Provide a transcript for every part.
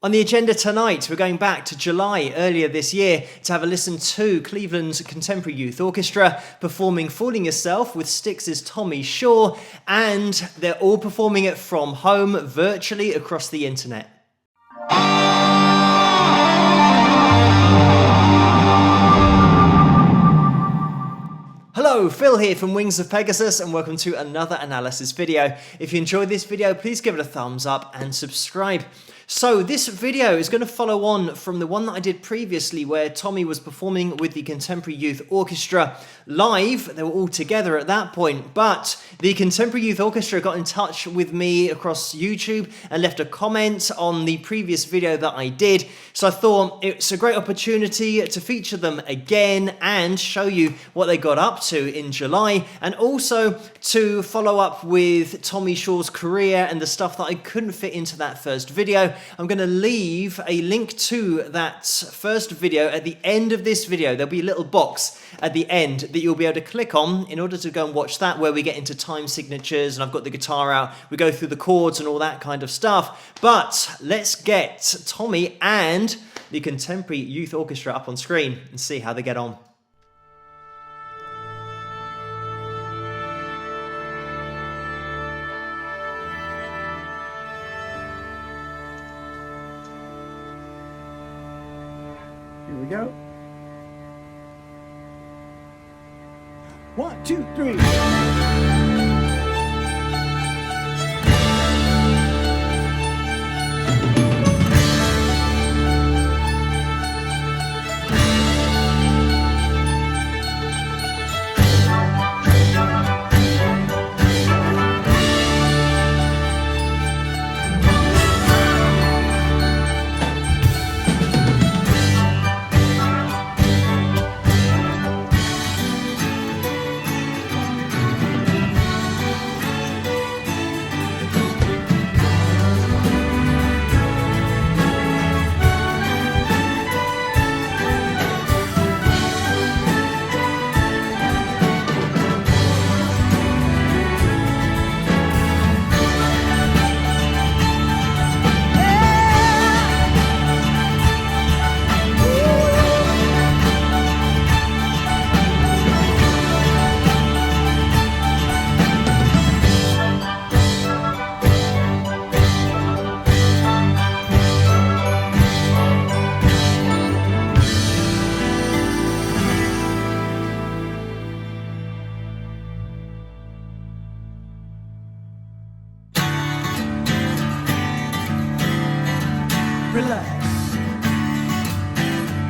On the agenda tonight, we're going back to July earlier this year to have a listen to Cleveland's Contemporary Youth Orchestra performing Fooling Yourself with Styx's Tommy Shaw, and they're all performing it from home virtually across the internet. Hello, Phil here from Wings of Pegasus, and welcome to another analysis video. If you enjoyed this video, please give it a thumbs up and subscribe. So this video is going to follow on from the one that I did previously where Tommy was performing with the Contemporary Youth Orchestra live. They were all together at that point, but the Contemporary Youth Orchestra got in touch with me across YouTube and left a comment on the previous video that I did. So I thought it's a great opportunity to feature them again and show you what they got up to in July, and also to follow up with Tommy Shaw's career and the stuff that I couldn't fit into that first video. I'm going to leave a link to that first video at the end of this video. There'll be a little box at the end that you'll be able to click on in order to go and watch that, where we get into time signatures and I've got the guitar out, we go through the chords and all that kind of stuff. But let's get Tommy and the Contemporary Youth Orchestra up on screen and see how they get on. Here we go. 1, 2, 3. Relax.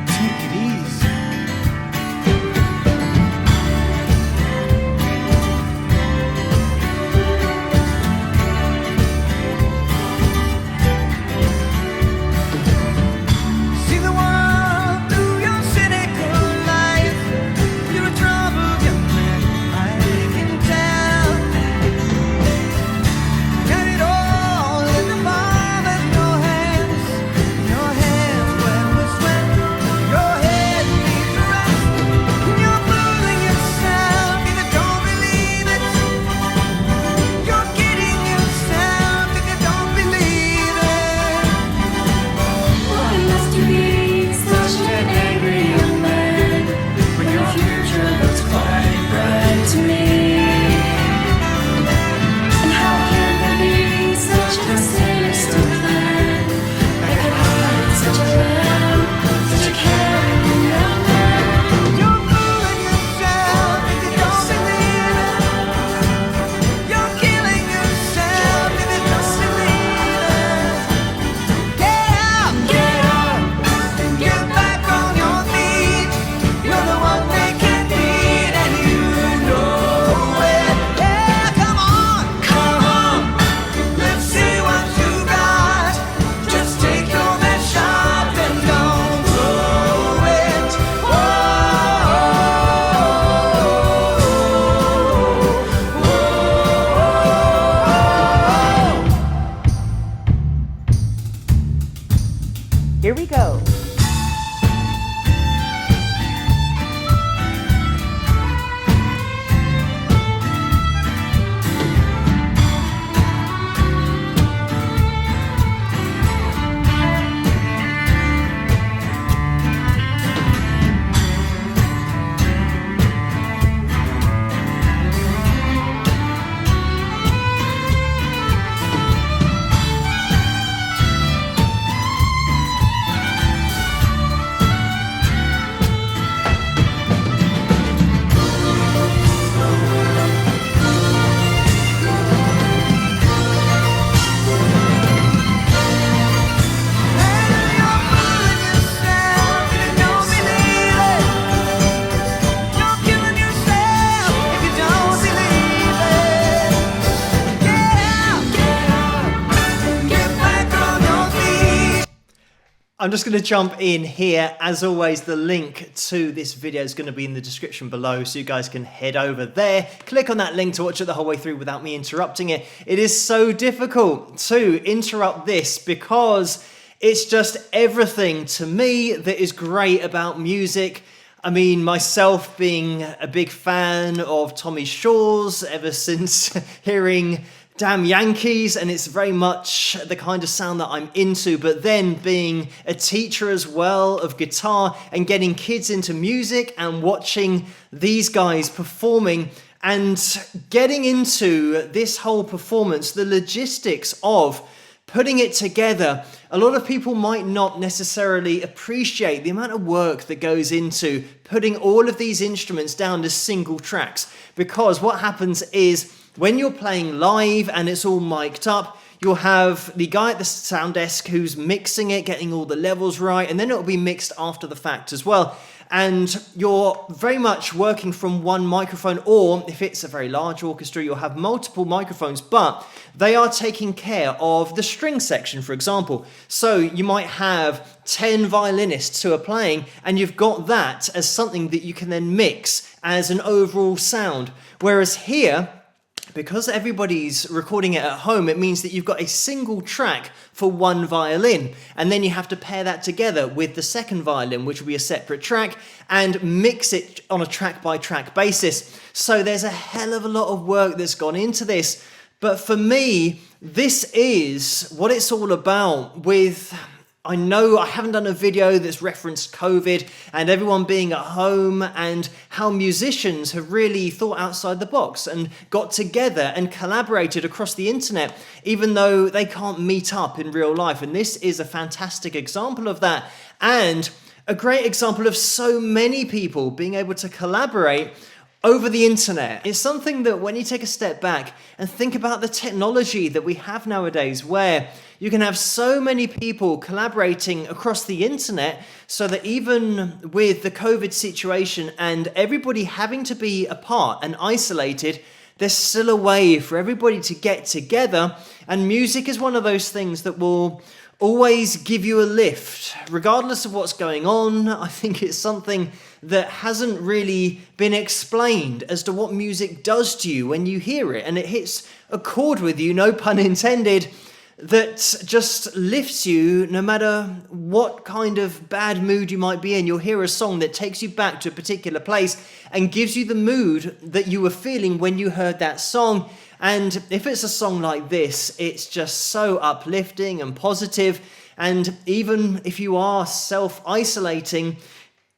Take it easy. See the world through your cynical life. You're a troubled young man, I can tell. Got it all in the palm of your hands. Your hands wet with sweat. Your head needs a rest. You're fooling yourself if you don't believe it. You're kidding yourself if you don't believe it. Why must you be such an angry young man when your future looks quite bright to me? And how can there be such a sinister plan that could hide such a lamb, such a caring young man? You're fooling yourself if you don't believe it. You're killing yourself if you don't believe it. Get up and get back on your feet. You're the one they can need, and you know it. Yeah, come on, let's see what you got. Just take your best shot and don't throw it. Here we go. I'm just going to jump in here. As always, the link to this video is going to be in the description below, so you guys can head over there, click on that link to watch it the whole way through without me interrupting it. It is so difficult to interrupt this because it's just everything to me that is great about music. I mean, myself being a big fan of Tommy Shaw's ever since hearing Damn Yankees, and it's very much the kind of sound that I'm into, but then being a teacher as well of guitar and getting kids into music and watching these guys performing and getting into this whole performance, the logistics of putting it together. A lot of people might not necessarily appreciate the amount of work that goes into putting all of these instruments down to single tracks, because what happens is when you're playing live and it's all mic'd up, you'll have the guy at the sound desk who's mixing it, getting all the levels right, and then it'll be mixed after the fact as well. And you're very much working from one microphone, or if it's a very large orchestra, you'll have multiple microphones, but they are taking care of the string section, for example. So you might have 10 violinists who are playing, and you've got that as something that you can then mix as an overall sound. Whereas here, because everybody's recording it at home, it means that you've got a single track for one violin, and then you have to pair that together with the second violin, which will be a separate track, and mix it on a track-by-track basis. So there's a hell of a lot of work that's gone into this, but for me, this is what it's all about. I know I haven't done a video that's referenced COVID and everyone being at home, and how musicians have really thought outside the box and got together and collaborated across the internet, even though they can't meet up in real life. And this is a fantastic example of that, and a great example of so many people being able to collaborate over the internet. It's something that when you take a step back and think about the technology that we have nowadays, where you can have so many people collaborating across the internet, so that even with the COVID situation and everybody having to be apart and isolated, there's still a way for everybody to get together. And music is one of those things that will always give you a lift, regardless of what's going on. I think it's something that hasn't really been explained as to what music does to you when you hear it, and it hits a chord with you, no pun intended, that just lifts you no matter what kind of bad mood you might be in. You'll hear a song that takes you back to a particular place and gives you the mood that you were feeling when you heard that song. And if it's a song like this, it's just so uplifting and positive. And even if you are self-isolating,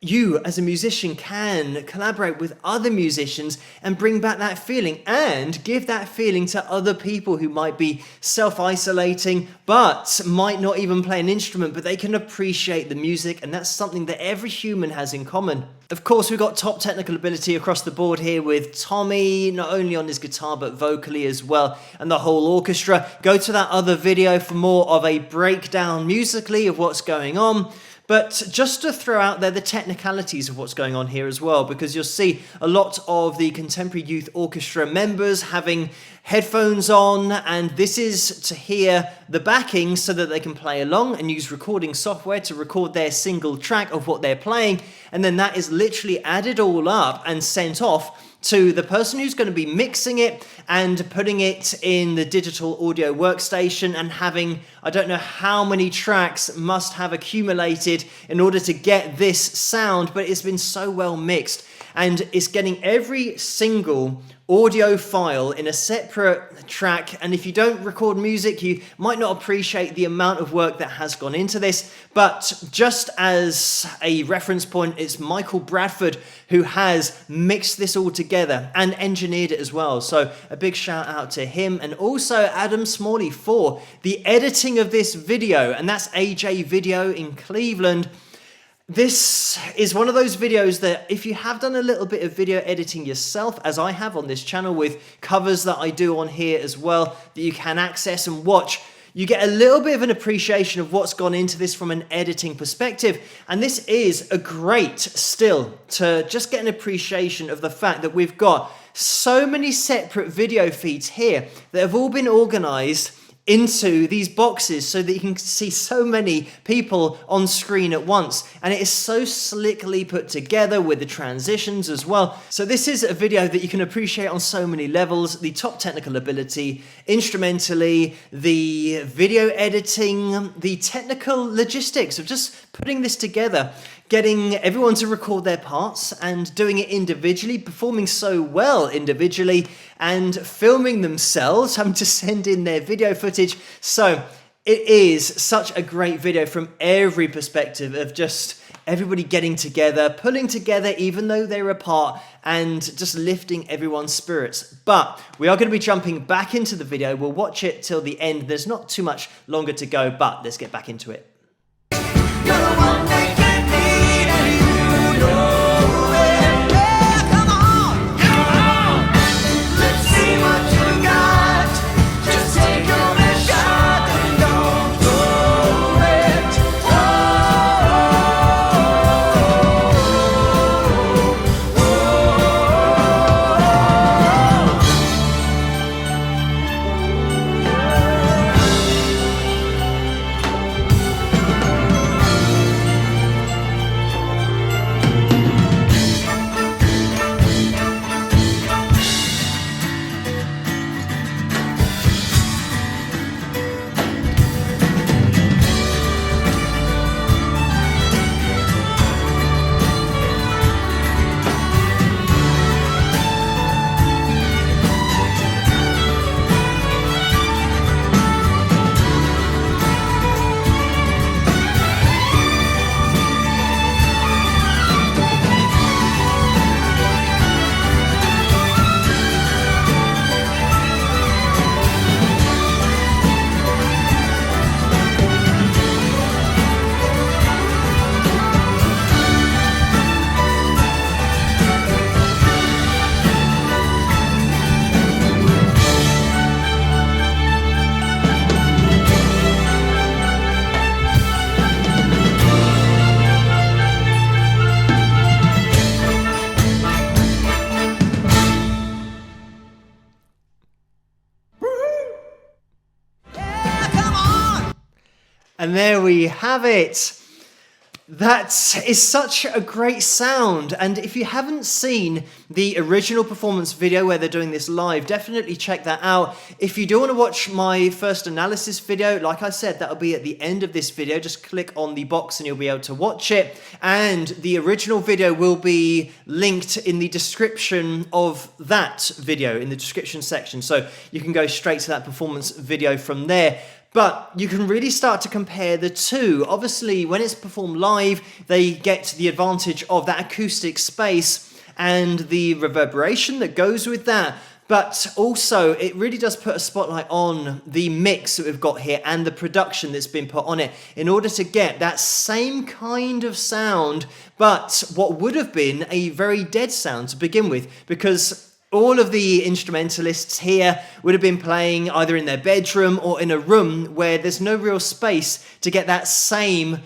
you as a musician can collaborate with other musicians and bring back that feeling and give that feeling to other people who might be self-isolating but might not even play an instrument, but they can appreciate the music, and that's something that every human has in common. Of course, we've got top technical ability across the board here with Tommy, not only on his guitar but vocally as well, and the whole orchestra. Go to that other video for more of a breakdown musically of what's going on. But just to throw out there the technicalities of what's going on here as well, because you'll see a lot of the Contemporary Youth Orchestra members having headphones on, and this is to hear the backing so that they can play along and use recording software to record their single track of what they're playing, and then that is literally added all up and sent off to the person who's going to be mixing it and putting it in the digital audio workstation, and having, I don't know how many tracks must have accumulated in order to get this sound, but it's been so well mixed, and it's getting every single audio file in a separate track. And if you don't record music, you might not appreciate the amount of work that has gone into this. But just as a reference point, it's Michael Bradford who has mixed this all together and engineered it as well. So a big shout out to him, and also Adam Smalley for the editing of this video, and that's AJ Video in Cleveland. This is one of those videos that if you have done a little bit of video editing yourself, as I have on this channel with covers that I do on here as well, that you can access and watch, you get a little bit of an appreciation of what's gone into this from an editing perspective. And this is a great still to just get an appreciation of the fact that we've got so many separate video feeds here that have all been organized into these boxes so that you can see so many people on screen at once, and it is so slickly put together with the transitions as well. So this is a video that you can appreciate on so many levels: the top technical ability, instrumentally, the video editing, the technical logistics of just putting this together, getting everyone to record their parts and doing it individually, performing so well individually, and filming themselves, having to send in their video footage. So it is such a great video from every perspective of just everybody getting together, pulling together even though they're apart, and just lifting everyone's spirits. But we are going to be jumping back into the video. We'll watch it till the end. There's not too much longer to go, but let's get back into it. You're the one they can need, and you know it. Yeah, come on, let's see what you got. Just take your best shot and don't throw it. Yeah, come on. And there we have it. That is such a great sound, and if you haven't seen the original performance video where they're doing this live, definitely check that out. If you do want to watch my first analysis video, like I said, that'll be at the end of this video. Just click on the box and you'll be able to watch it, and the original video will be linked in the description of that video, in the description section, so you can go straight to that performance video from there. But you can really start to compare the two. Obviously, when it's performed live, they get the advantage of that acoustic space and the reverberation that goes with that. But also, it really does put a spotlight on the mix that we've got here and the production that's been put on it in order to get that same kind of sound, but what would have been a very dead sound to begin with, because all of the instrumentalists here would have been playing either in their bedroom or in a room where there's no real space to get that same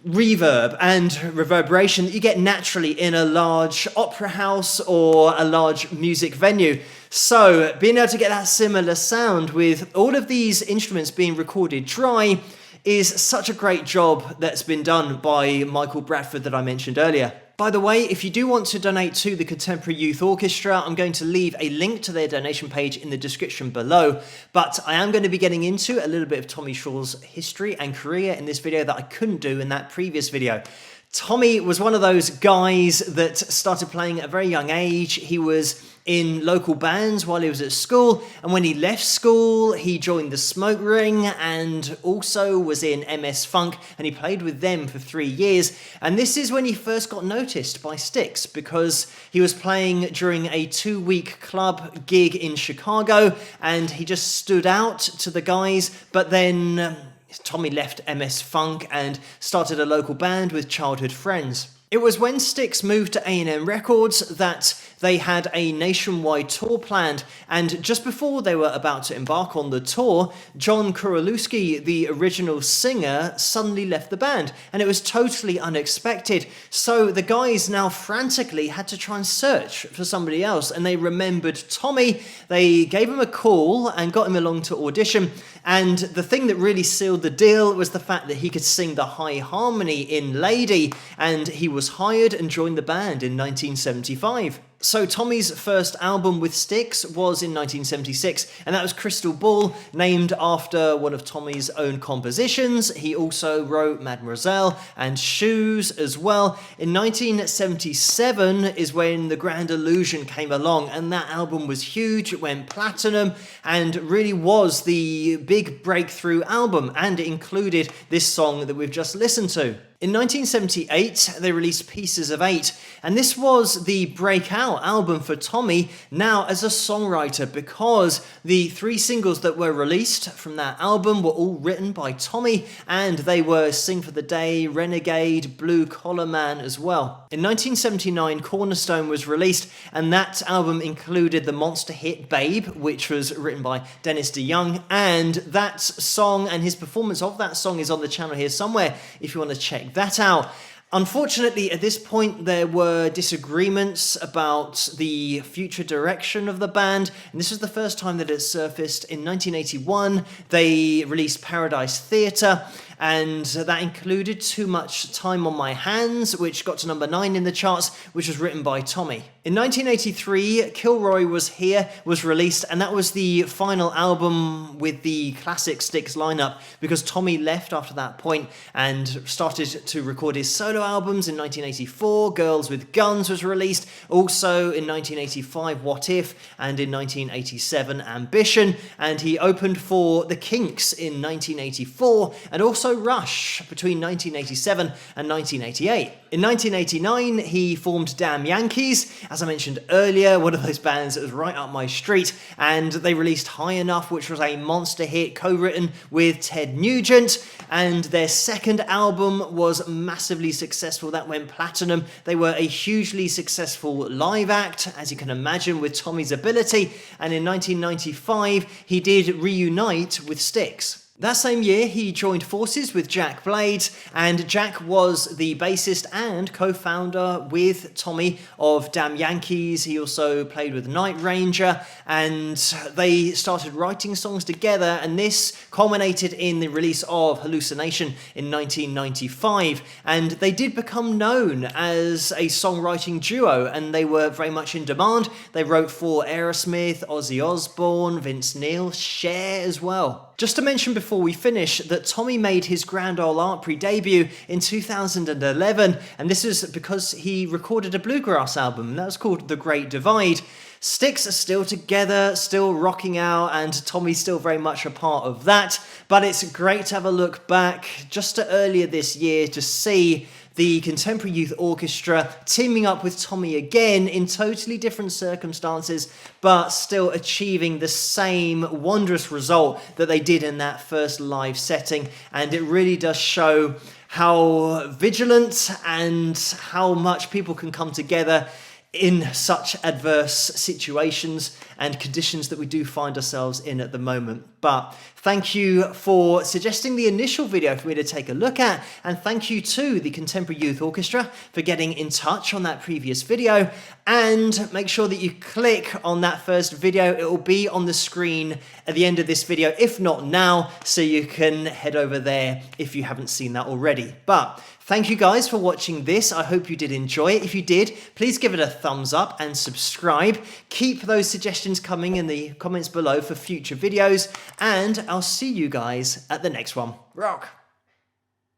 reverb and reverberation that you get naturally in a large opera house or a large music venue. So being able to get that similar sound with all of these instruments being recorded dry is such a great job that's been done by Michael Bradford that I mentioned earlier. By the way, if you do want to donate to the Contemporary Youth Orchestra, I'm going to leave a link to their donation page in the description below. But I am going to be getting into a little bit of Tommy Shaw's history and career in this video that I couldn't do in that previous video. Tommy was one of those guys that started playing at a very young age. He was in local bands while he was at school, and when he left school he joined the Smoke Ring and also was in MS Funk, and he played with them for 3 years. And this is when he first got noticed by Styx, because he was playing during a 2-week club gig in Chicago and he just stood out to the guys. But then Tommy left MS Funk and started a local band with childhood friends. It was when Styx moved to A&M Records that they had a nationwide tour planned, and just before they were about to embark on the tour, John Kuralewski, the original singer, suddenly left the band, and it was totally unexpected. So the guys now frantically had to try and search for somebody else, and they remembered Tommy. They gave him a call and got him along to audition, and the thing that really sealed the deal was the fact that he could sing the high harmony in Lady, and he was hired and joined the band in 1975. So Tommy's first album with Styx was in 1976, and that was Crystal Ball, named after one of Tommy's own compositions. He also wrote Mademoiselle and Shoes as well. In 1977 is when The Grand Illusion came along, and that album was huge. It went platinum and really was the big breakthrough album, and it included this song that we've just listened to. In 1978, they released Pieces of 8, and this was the breakout album for Tommy now as a songwriter, because the 3 singles that were released from that album were all written by Tommy, and they were Sing for the Day, Renegade, Blue Collar Man as well. In 1979, Cornerstone was released, and that album included the monster hit Babe, which was written by Dennis DeYoung, and that song and his performance of that song is on the channel here somewhere if you want to check that out. Unfortunately, at this point, there were disagreements about the future direction of the band, and this was the first time that it surfaced. In 1981, they released Paradise Theatre, and that included Too Much Time on My Hands, which got to number 9 in the charts, which was written by Tommy. In 1983, Kilroy Was Here was released, and that was the final album with the classic Styx lineup, because Tommy left after that point and started to record his solo albums. In 1984, Girls with Guns was released, also in 1985, What If, and in 1987, Ambition, and he opened for The Kinks in 1984, and also Rush between 1987 and 1988. In 1989, he formed Damn Yankees, as I mentioned earlier, one of those bands that was right up my street, and they released High Enough, which was a monster hit co-written with Ted Nugent, and their second album was massively successful. That went platinum. They were a hugely successful live act, as you can imagine, with Tommy's ability, and in 1995, he did reunite with Styx. That same year, he joined forces with Jack Blades, and Jack was the bassist and co-founder with Tommy of Damn Yankees. He also played with Night Ranger, and they started writing songs together, and this culminated in the release of Hallucination in 1995, and they did become known as a songwriting duo, and they were very much in demand. They wrote for Aerosmith, Ozzy Osbourne, Vince Neil, Cher as well. Just to mention before we finish that Tommy made his Grand Ole Opry debut in 2011, and this is because he recorded a bluegrass album, and that was called The Great Divide. Styx are still together, still rocking out, and Tommy's still very much a part of that, but it's great to have a look back just to earlier this year to see the Contemporary Youth Orchestra teaming up with Tommy again in totally different circumstances, but still achieving the same wondrous result that they did in that first live setting. And it really does show how vigilant and how much people can come together in such adverse situations and conditions that we do find ourselves in at the moment. But thank you for suggesting the initial video for me to take a look at, and thank you to the Contemporary Youth Orchestra for getting in touch on that previous video, and make sure that you click on that first video. It will be on the screen at the end of this video, if not now, so you can head over there if you haven't seen that already. But thank you guys for watching this. I hope you did enjoy it. If you did, please give it a thumbs up and subscribe. Keep those suggestions coming in the comments below for future videos, and I'll see you guys at the next one. Rock!